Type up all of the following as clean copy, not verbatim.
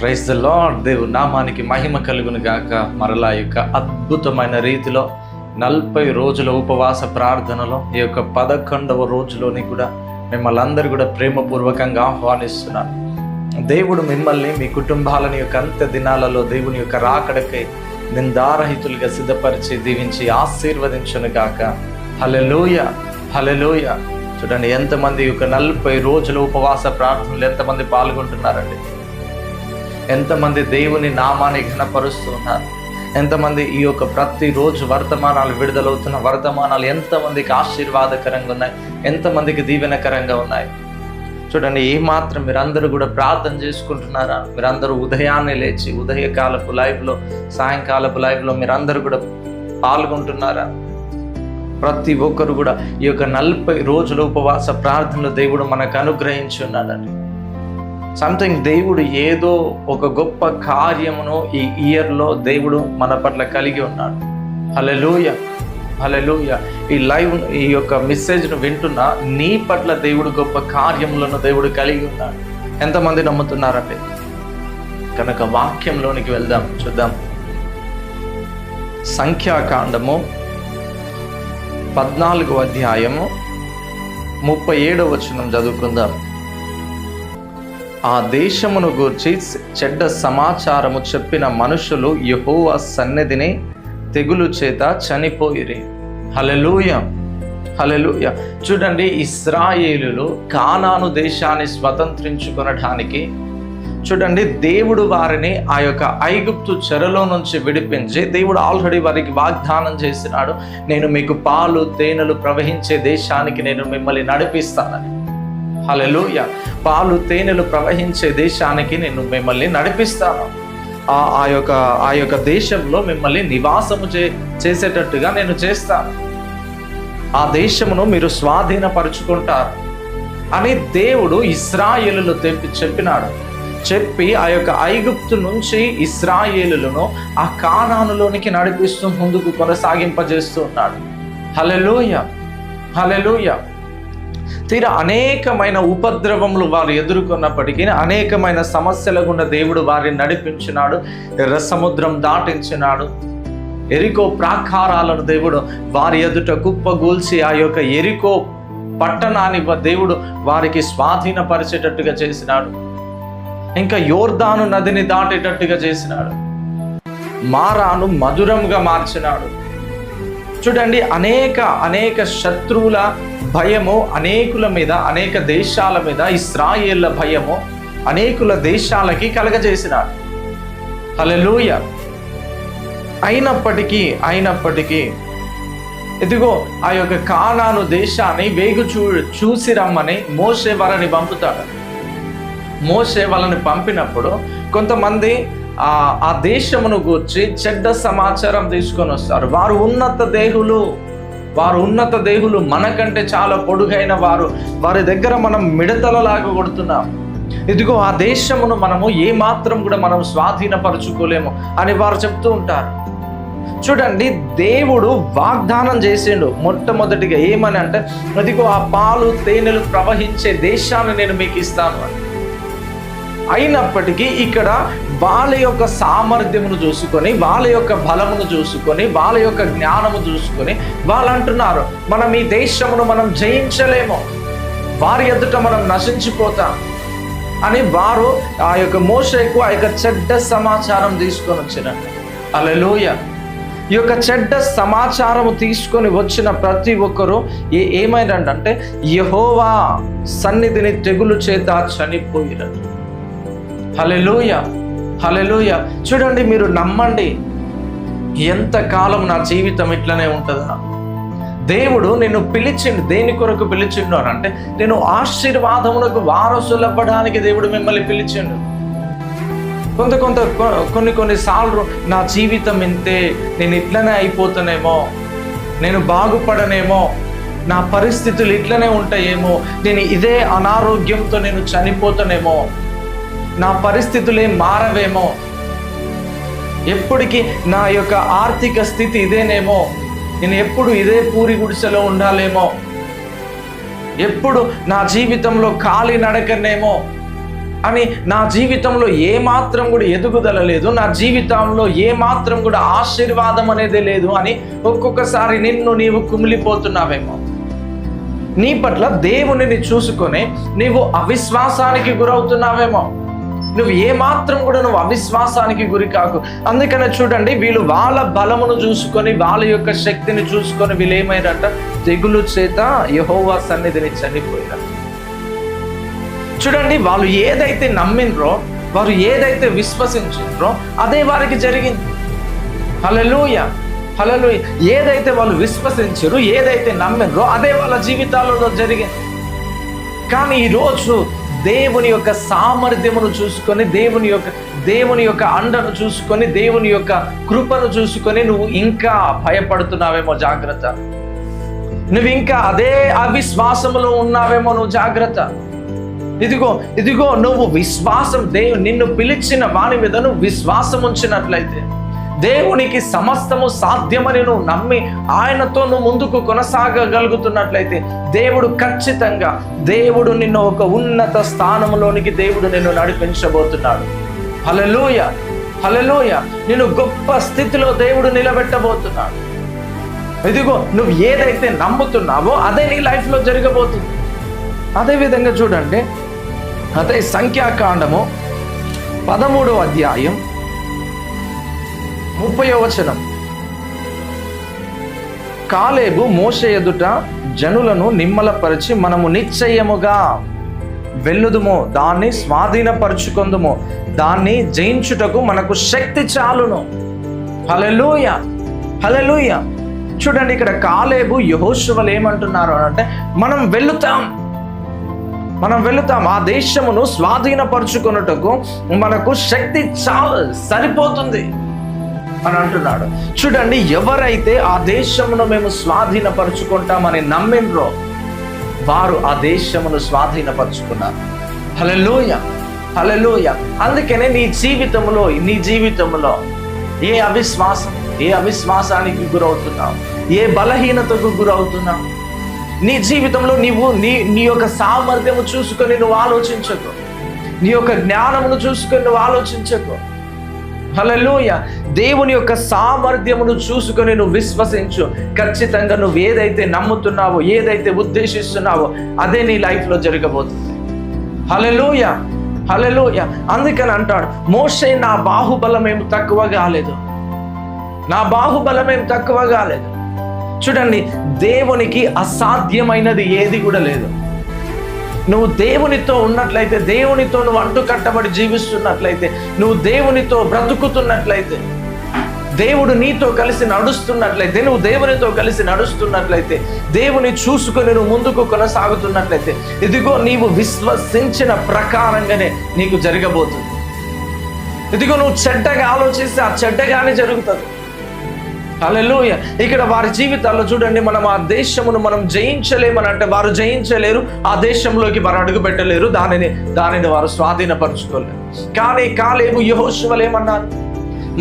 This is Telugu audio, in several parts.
Praise the lord. దేవుని నామానికి మహిమ కలుగును గాక. మరలా యొక్క అద్భుతమైన రీతిలో 40 రోజుల ఉపవాస ప్రార్థనలో ఈ యొక్క 11వ రోజులోని కూడా మిమ్మల్ని అందరూ కూడా ప్రేమపూర్వకంగా ఆహ్వానిస్తున్నాను. దేవుడు మిమ్మల్ని మీ కుటుంబాలని యొక్క అంత్య దినాలలో దేవుని యొక్క రాకడకై నిందారహితులుగా సిద్ధపరిచి దీవించి ఆశీర్వదించును గాక. హల్లెలూయా, హల్లెలూయా. చూడండి, ఎంతమంది యొక్క 40 రోజుల ఉపవాస ప్రార్థనలు ఎంతమంది పాల్గొంటున్నారండి. ఎంతమంది దేవుని నామాన్ని ఘనపరుస్తున్నారు. ఎంతమంది ఈ యొక్క ప్రతిరోజు వర్తమానాలు విడుదలవుతున్న వర్తమానాలు ఎంతమందికి ఆశీర్వాదకరంగా ఉన్నాయి, ఎంతమందికి దీవెనకరంగా ఉన్నాయి. చూడండి, ఏమాత్రం మీరందరూ కూడా ప్రార్థన చేసుకుంటున్నారా? మీరందరూ ఉదయాన్నే లేచి ఉదయకాలపు లైవ్లో, సాయంకాలపు లైవ్లో మీరందరూ కూడా పాల్గొంటున్నారా? ప్రతి ఒక్కరు కూడా ఈ యొక్క 40 రోజుల ఉపవాస ప్రార్థనలు దేవుడు మనకు అనుగ్రహించి ఉన్నాడండి. సంథింగ్ దేవుడు ఏదో ఒక గొప్ప కార్యమును ఈ ఇయర్లో దేవుడు మన పట్ల కలిగి ఉన్నాడు. హల్లెలూయా, హల్లెలూయా. ఈ యొక్క మెసేజ్ను వింటున్నా నీ పట్ల దేవుడు గొప్ప కార్యములను దేవుడు కలిగి ఉన్నాడు. ఎంతమంది నమ్ముతున్నారంటే కనుక వాక్యంలోనికి వెళ్దాం, చూద్దాం. సంఖ్యాకాండము 14వ అధ్యాయము 37వ వచనం చదువుకుందాం. ఆ దేశమును గూర్చి చెడ్డ సమాచారము చెప్పిన మనుషులు యెహోవా సన్నిధిని తెగులు చేత చనిపోయిరి. హల్లెలూయా, హల్లెలూయా. చూడండి, ఇశ్రాయేలులు కానాను దేశాన్ని స్వతంత్రించుకొనడానికి చూడండి, దేవుడు వారిని ఆ యొక్క ఐగుప్తు చెరలో నుంచి విడిపించి దేవుడు ఆల్రెడీ వారికి వాగ్దానం చేసినాడు, నేను మీకు పాలు తేనెలు ప్రవహించే దేశానికి నేను మిమ్మల్ని నడిపిస్తానని. హల్లెలూయా. పాలు తేనెలు ప్రవహించే దేశానికి నేను మిమ్మల్ని నడిపిస్తాను. ఆ యొక్క దేశంలో మిమ్మల్ని నివాసము చేసేటట్టుగా నేను చేస్తాను. ఆ దేశమును మీరు స్వాధీనపరుచుకుంటారు అని దేవుడు ఇశ్రాయేలులు చెప్పినాడు. చెప్పి ఆ యొక్క ఐగుప్తు నుంచి ఇశ్రాయేలులను ఆ కానానులోనికి నడిపిస్తూ ముందుకు కొనసాగింపజేస్తూ ఉన్నాడు. హల్లెలూయా, హల్లెలూయా. తీరా అనేకమైన ఉపద్రవములు వారు ఎదుర్కొన్నప్పటికీ, అనేకమైన సమస్యల గుండా దేవుడు వారిని నడిపించినాడు. ఎర్ర సముద్రం దాటించినాడు. ఎరికో ప్రాకారాలను దేవుడు వారి ఎదుట కుప్పగూల్చి ఆ యొక్క ఎరికో పట్టణాన్ని దేవుడు వారికి స్వాధీనపరిచేటట్టుగా చేసినాడు. ఇంకా యోర్దాను నదిని దాటేటట్టుగా చేసినాడు. మారాను మధురంగా మార్చినాడు. చూడండి, అనేక శత్రువుల భయము అనేకుల మీద, అనేక దేశాల మీద ఇశ్రాయేళ్ల భయము అనేకుల దేశాలకి కలగజేసినాడు. హల్లెలూయా. అయినప్పటికీ ఇదిగో ఆ యొక్క కానాను దేశాన్ని వేగు చూసి రమ్మని మోషే వారిని పంపుతాడు. మోషే వాళ్ళని పంపినప్పుడు కొంతమంది ఆ దేశమును గూర్చి చెడ్డ సమాచారం తీసుకొని వస్తారు. వారు ఉన్నత దేహులు, మనకంటే చాలా పొడుగైన వారి దగ్గర మనం మిడతలలాగా కొడుతున్నాం. ఇదిగో ఆ దేశమును మనము ఏమాత్రం కూడా మనం స్వాధీనపరచుకోలేము అని వారు చెప్తూ ఉంటారు. చూడండి, దేవుడు వాగ్దానం చేసిండు మొట్టమొదటిగా ఏమని అంటే, ఇదిగో ఆ పాలు తేనెలు ప్రవహించే దేశాన్ని నేను మీకు ఇస్తాను అని. అయినప్పటికీ ఇక్కడ వాళ్ళ యొక్క సామర్థ్యమును చూసుకొని, వాళ్ళ యొక్క బలమును చూసుకొని, వాళ్ళ యొక్క జ్ఞానము చూసుకొని వాళ్ళు అంటున్నారు, మనం ఈ దేశమును మనం జయించలేము, వారి ఎదుట మనం నశించిపోతాం అని వారు ఆ యొక్క మోషేకు ఆ యొక్క చెడ్డ సమాచారం తీసుకొని వచ్చినట్టు. హల్లెలూయా. ఈ యొక్క చెడ్డ సమాచారము తీసుకొని వచ్చిన ప్రతి ఒక్కరూ ఏమైందంటే యెహోవా సన్నిధిని తెగులు చేత చనిపోయినట్టు. హల్లెలూయా, హల్లెలూయా. చూడండి, మీరు నమ్మండి, ఎంతకాలం నా జీవితం ఇట్లనే ఉంటుందా? దేవుడు నిన్ను పిలిచిండు. దేని కొరకు పిలిచిండు అని అంటే, నేను ఆశీర్వాదములకు వారసులు అవ్వడానికి దేవుడు మిమ్మల్ని పిలిచిండు. కొన్నిసార్లు నా జీవితం ఇంతే, నేను ఇట్లనే అయిపోతానేమో, నేను బాగుపడనేమో, నా పరిస్థితులు ఇట్లనే ఉంటాయేమో, నేను ఇదే అనారోగ్యంతో నేను చనిపోతానేమో, నా పరిస్థితులే మారవేమో, ఎప్పటికీ నా యొక్క ఆర్థిక స్థితి ఇదేనేమో, నేను ఎప్పుడు ఇదే పూరి గుడిసెలో ఉండాలేమో, ఎప్పుడు నా జీవితంలో ఖాళీ నడకనేమో, అని నా జీవితంలో ఏ మాత్రం కూడా ఎదుగుదల లేదు, నా జీవితంలో ఏ మాత్రం కూడా ఆశీర్వాదం అనేది లేదు అని ఒక్కొక్కసారి నిన్ను నీవు కుమిలిపోతున్నావేమో. నీ పట్ల దేవునిని చూసుకొని నీవు అవిశ్వాసానికి గురవుతున్నావేమో. నువ్వు ఏ మాత్రం కూడా నువ్వు అవిశ్వాసానికి గురి కాకు. అందుకనే చూడండి, వీళ్ళు వాళ్ళ బలమును చూసుకొని, వాళ్ళ యొక్క శక్తిని చూసుకొని వీళ్ళు ఏమైనారంట, తెగులు చేత యెహోవా సన్నిధిని చనిపోయారు. చూడండి, వాళ్ళు ఏదైతే నమ్మినరో, వారు ఏదైతే విశ్వసించారో అదే వారికి జరిగింది. హల్లెలూయా, హల్లెలూయా. ఏదైతే వాళ్ళు విశ్వసించారో, ఏదైతే నమ్మినరో అదే వాళ్ళ జీవితాలలో జరిగింది. కానీ ఈరోజు దేవుని యొక్క సామర్థ్యమును చూసుకొని, దేవుని యొక్క అండను చూసుకొని, దేవుని యొక్క కృపను చూసుకొని నువ్వు ఇంకా భయపడుతున్నావేమో, జాగ్రత్త. నువ్వు ఇంకా అదే అవిశ్వాసములో ఉన్నావేమో, నువ్వు జాగ్రత్త. ఇదిగో నువ్వు విశ్వాసం, నిన్ను పిలిచిన వాని మీద నువ్వు విశ్వాసం ఉంచినట్లయితే, దేవునికి సమస్తము సాధ్యమని నువ్వు నమ్మి ఆయనతో నువ్వు ముందుకు కొనసాగగలుగుతున్నట్లయితే, దేవుడు ఖచ్చితంగా నిన్ను ఒక ఉన్నత స్థానంలోనికి నిన్ను నడిపించబోతున్నాడు. హల్లెలూయా, హల్లెలూయా. నిన్ను గొప్ప స్థితిలో దేవుడు నిలబెట్టబోతున్నాడు. ఇదిగో నువ్వు ఏదైతే నమ్ముతున్నావో అదే నీ లైఫ్లో జరగబోతుంది. అదేవిధంగా చూడండి, అదే సంఖ్యాకాండము 13వ అధ్యాయం 30వ వచనం. కాలేబు మోషే ఎదుట జనులను నిమ్మలపరిచి, మనము నిశ్చయముగా వెళ్ళుదుము, దాన్ని స్వాధీనపరుచుకొందుము, దాన్ని జయించుటకు మనకు శక్తి చాలును. హల్లెలూయా, హల్లెలూయా. చూడండి, ఇక్కడ కాలేబు యెహోషువలు ఏమంటున్నారు అంటే, మనం వెళుతాం, ఆ దేశమును స్వాధీనపరుచుకొనుటకు మనకు శక్తి సరిపోతుంది అని అంటున్నాడు. చూడండి, ఎవరైతే ఆ దేశమును మేము స్వాధీనపరుచుకుంటామని నమ్మినరో వారు ఆ దేశమును స్వాధీనపరుచుకున్నారు. హల్లెలూయా, హల్లెలూయా. అందుకనే నీ జీవితంలో ఏ అవిశ్వాసానికి గురవుతున్నావు, ఏ బలహీనతకు గురవుతున్నావు, నీ జీవితంలో నీ యొక్క సామర్థ్యము చూసుకొని నువ్వు ఆలోచించకు, నీ యొక్క జ్ఞానమును చూసుకొని నువ్వు ఆలోచించకు. హల్లెలూయా. దేవుని యొక్క సామర్థ్యమును చూసుకొని నువ్వు విశ్వసించు. ఖచ్చితంగా నువ్వు ఏదైతే నమ్ముతున్నావో, ఏదైతే ఉద్దేశిస్తున్నావో అదే నీ లైఫ్లో జరగబోతుంది. హల్లెలూయా, హల్లెలూయా. అందుకని అంటాడు, మోషే నా బాహుబలం ఏం తక్కువ కాలేదు. చూడండి, దేవునికి అసాధ్యమైనది ఏది కూడా లేదు. నువ్వు దేవునితో ఉన్నట్లయితే, దేవునితో నువ్వు అంటు కట్టబడి జీవిస్తున్నట్లయితే, నువ్వు దేవునితో బ్రతుకుతున్నట్లయితే, దేవుడు నీతో కలిసి నడుస్తున్నట్లయితే, నువ్వు దేవునితో కలిసి నడుస్తున్నట్లయితే, దేవుని చూసుకొని నువ్వు ముందుకు కొనసాగుతున్నట్లయితే, ఇదిగో నీవు విశ్వసించిన ప్రకారంగానే నీకు జరగబోతుంది. ఇదిగో నువ్వు చెడ్డగా ఆలోచిస్తే ఆ చెడ్డగానే జరుగుతుంది. హల్లెలూయా. ఇక్కడ వారి జీవితాల్లో చూడండి, మనం ఆ దేశమును మనం జయించలేమని అంటే వారు జయించలేరు, ఆ దేశంలోకి వారు అడుగు పెట్టలేరు, దానిని వారు స్వాధీనపరచుకోలేరు. కానీ కాలేబు యెహోషువలు ఏమన్నారు,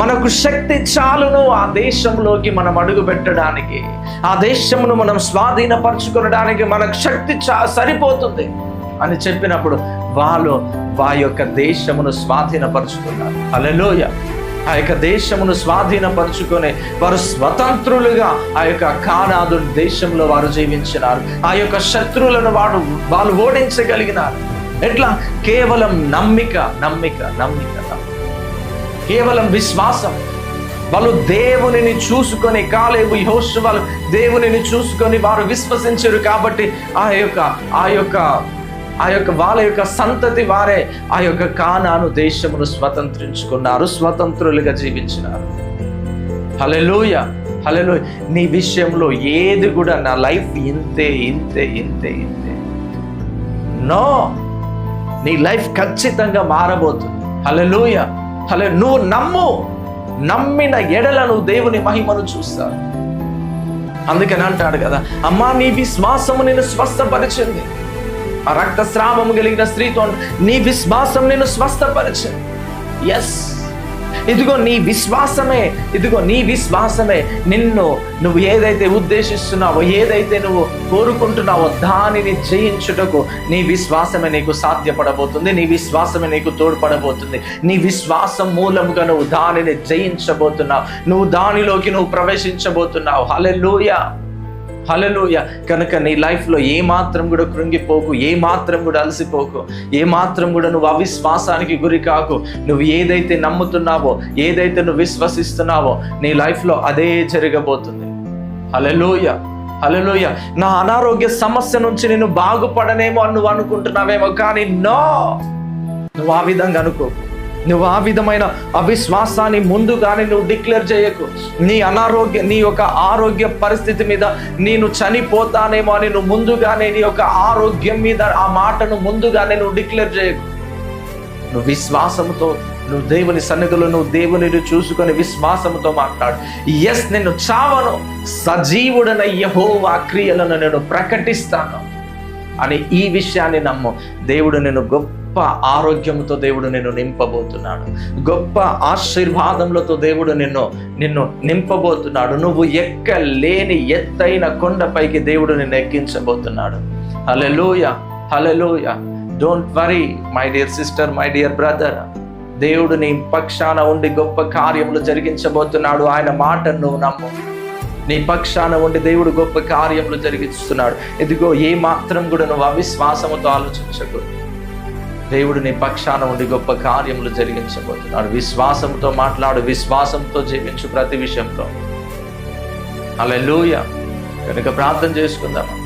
మనకు శక్తి చాలును ఆ దేశంలోకి మనం అడుగు పెట్టడానికి, ఆ దేశమును మనం స్వాధీనపరచుకోవడానికి మనకు శక్తి సరిపోతుంది అని చెప్పినప్పుడు వాళ్ళు యొక్క దేశమును స్వాధీనపరచుకున్నారు. హల్లెలూయా. ఆ యొక్క దేశమును స్వాధీనపరుచుకొని వారు స్వతంత్రులుగా ఆ యొక్క కానాదు దేశంలో వారు జీవించినారు. ఆ యొక్క శత్రువులను వాళ్ళు ఓడించగలిగినారు. ఎట్లా? కేవలం నమ్మిక, కేవలం విశ్వాసం. వాళ్ళు దేవునిని చూసుకొని, కాలేబు యెహోషువలు దేవునిని చూసుకొని వారు విశ్వసించారు కాబట్టి వాళ్ళ యొక్క సంతతి వారే ఆ యొక్క కానాను దేశమును స్వతంత్రించుకున్నారు, స్వతంత్రులుగా జీవించినారు. హల్లెలూయా, హల్లెలూయా. నీ విషయంలో ఏది కూడా నా లైఫ్ ఇంతే. నో, నీ లైఫ్ ఖచ్చితంగా మారబోతుంది. హల్లెలూయా, హల్లెలూయా. నువ్వు నమ్మిన ఎడల నువ్వు దేవుని మహిమను చూస్తావు. అందుకని అంటాడు కదా, అమ్మా నీ విశ్వాసము నిన్ను స్వస్థపరిచింది. ఆ రక్తస్రావము కలిగిన స్త్రీతో నీ విశ్వాసం నిన్ను స్వస్థపరిచింది. ఎస్, ఇదిగో నీ విశ్వాసమే, ఇదిగో నీ విశ్వాసమే నువ్వు ఏదైతే ఉద్దేశిస్తున్నావో, ఏదైతే నువ్వు కోరుకుంటున్నావో దానిని జయించుటకు నీ విశ్వాసమే నీకు సాధ్యపడబోతుంది. నీ విశ్వాసమే నీకు తోడ్పడబోతుంది. నీ విశ్వాసం మూలంగా నువ్వు దానిని జయించబోతున్నావు. నువ్వు దానిలోకి నువ్వు ప్రవేశించబోతున్నావు. హల్లెలూయా, హల్లెలూయా. కనుక నీ లైఫ్లో ఏమాత్రం కూడా కృంగిపోకు, ఏమాత్రం కూడా అలసిపోకు, ఏమాత్రం కూడా నువ్వు అవిశ్వాసానికి గురి కాకు. నువ్వు ఏదైతే నమ్ముతున్నావో, ఏదైతే నువ్వు విశ్వసిస్తున్నావో నీ లైఫ్లో అదే జరగబోతుంది. హల్లెలూయా, హల్లెలూయా. నా అనారోగ్య సమస్య నుంచి నేను బాగుపడనేమో అని నువ్వు అనుకుంటున్నావేమో, కానీ నో, నువ్వు ఆ విధంగా అనుకోకు. నువ్వు ఆ విధమైన అవిశ్వాసాన్ని ముందుగానే నువ్వు డిక్లేర్ చేయకు. నీ యొక్క ఆరోగ్య పరిస్థితి మీద నేను చనిపోతానేమో అని నువ్వు ముందుగానే నీ యొక్క ఆరోగ్యం మీద ఆ మాటను ముందుగానే నువ్వు డిక్లేర్ చేయకు. నువ్వు విశ్వాసంతో నువ్వు దేవుని సన్నిధిలో నువ్వు దేవుని చూసుకొని విశ్వాసంతో మాట్లాడు. ఎస్, నేను చావను, సజీవుడన యెహోవా క్రియలను నేను ప్రకటిస్తాను అని ఈ విషయాన్ని నమ్ము. దేవుడు నేను గొప్ప ఆరోగ్యంతో దేవుడు నిన్ను నింపబోతున్నాడు. గొప్ప ఆశీర్వాదములతో దేవుడు నిన్ను నింపబోతున్నాడు. నువ్వు ఎక్కలేని ఎత్తైన కొండపైకి దేవుడు నిన్ను ఎక్కించబోతున్నాడు. Hallelujah, hallelujah. Don't worry my dear sister, my dear brother. దేవుడు నీ పక్షాన ఉండి గొప్ప కార్యములు జరిగించబోతున్నాడు. ఆయన మాటను నువ్వు నమ్ము. నీ పక్షాన ఉండి దేవుడు గొప్ప కార్యములు జరిగిస్తున్నాడు. ఇదిగో ఏ మాత్రం కూడా నువ్వు అవిశ్వాసముతో ఆలోచించకు. దేవుడు నీ పక్షాన ఉండి గొప్ప కార్యములు జరిగించబోతున్నాడు. విశ్వాసంతో మాట్లాడు, విశ్వాసంతో జీవించు ప్రతి విషయంలో. హల్లెలూయా. కనుక ప్రార్థన చేసుకుందామా.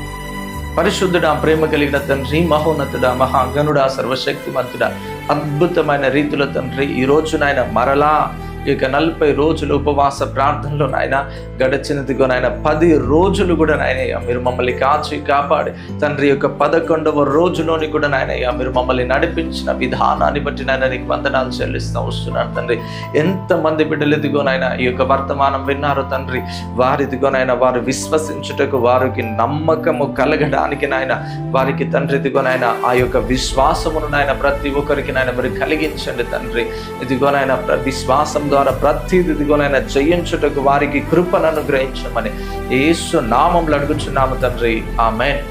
పరిశుద్ధుడా, ప్రేమ కలిగిన తండ్రి, మహోన్నతుడా, మహాగణుడా, సర్వశక్తిమంతుడా, అద్భుతమైన రీతిలో తండ్రి, ఈ రోజు నాయన మరలా ఈ యొక్క 40 రోజులు ఉపవాస ప్రార్థనలో నాయన గడిచినదిగో నాయన 10 రోజులు కూడా నాయనయ్య మీరు మమ్మల్ని కాచి కాపాడి తండ్రి యొక్క 11వ రోజులోని కూడా నాయనయ్య మీరు మమ్మల్ని నడిపించిన విధానాన్ని బట్టి నాయన నీకు వందనాలు చెల్లిస్తూ వస్తున్నాను తండ్రి. ఎంతమంది బిడ్డలు ఇదిగో నాయన ఈ యొక్క వర్తమానం విన్నారు తండ్రి, వారిదిగో నాయన వారు విశ్వసించుటకు, వారికి నమ్మకము కలగడానికి నాయన వారికి తండ్రి ఇదిగో నాయన ఆ యొక్క విశ్వాసమును నాయన ప్రతి ఒక్కరికి నాయన మీరు కలిగించండి తండ్రి. ఇదిగో నాయన విశ్వాసం ద్వారా ప్రతిది ఇదిగోనైనా జయించుటకు వారికి కృపను అనుగ్రహించమని యేసు నామములో అడుగుచున్నాము తండ్రి. ఆమేన్.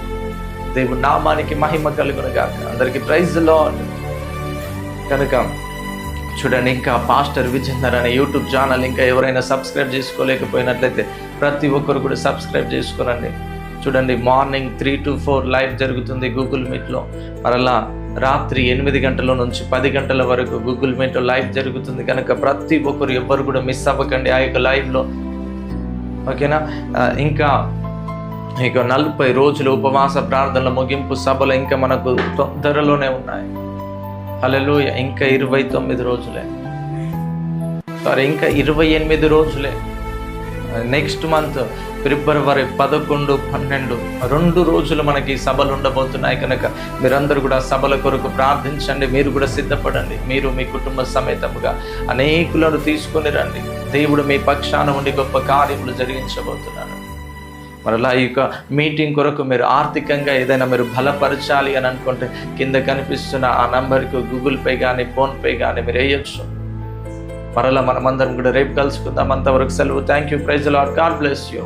దేవుని నామానికి మహిమ కలుగును గాక. అందరికీ ప్రైజ్ ది లార్డ్. కనుక చూడండి, ఇంకా పాస్టర్ విజేందర్ అనే యూట్యూబ్ ఛానల్ ఇంకా ఎవరైనా సబ్స్క్రైబ్ చేసుకోలేకపోయినట్లయితే ప్రతి ఒక్కరు కూడా సబ్స్క్రైబ్ చేసుకోరండి. చూడండి, మార్నింగ్ 3 to 4 లైవ్ జరుగుతుంది గూగుల్ మీట్లో. మరలా రాత్రి 8 గంటల నుంచి 10 గంటల వరకు గూగుల్ మీట్ లైవ్ జరుగుతుంది. కనుక ప్రతి ఒక్కరు ఎవ్వరు కూడా మిస్ అవ్వకండి ఆ యొక్క లైవ్లో, ఓకేనా. ఇంకా 40 రోజులు ఉపవాస ప్రార్థనల ముగింపు సభలు ఇంకా మనకు తొందరలోనే ఉన్నాయి. హల్లెలూయా. ఇంకా 29 రోజులే, ఇంకా 28 రోజులే. నెక్స్ట్ మంత్ ఫిబ్రవరి 11, 12 2 రోజులు మనకి సభలు ఉండబోతున్నాయి. కనుక మీరందరూ కూడా సభల కొరకు ప్రార్థించండి. మీరు కూడా సిద్ధపడండి. మీరు మీ కుటుంబ సమేతముగా అనేకులను తీసుకొని రండి. దేవుడు మీ పక్షాన ఉండి గొప్ప కార్యములు జరిగించబోతున్నాడు. మరలా ఈ యొక్క మీటింగ్ కొరకు మీరు ఆర్థికంగా ఏదైనా మీరు బలపరచాలి అని అనుకుంటే కింద కనిపిస్తున్న ఆ నంబర్కి గూగుల్ పే కానీ ఫోన్పే కానీ మీరు వేయచ్చు. మరలా మనమందరం కూడా రేపు కలుసుకుందాం. అంతవరకు సెలవు. Thank you. Praise the Lord. God bless you.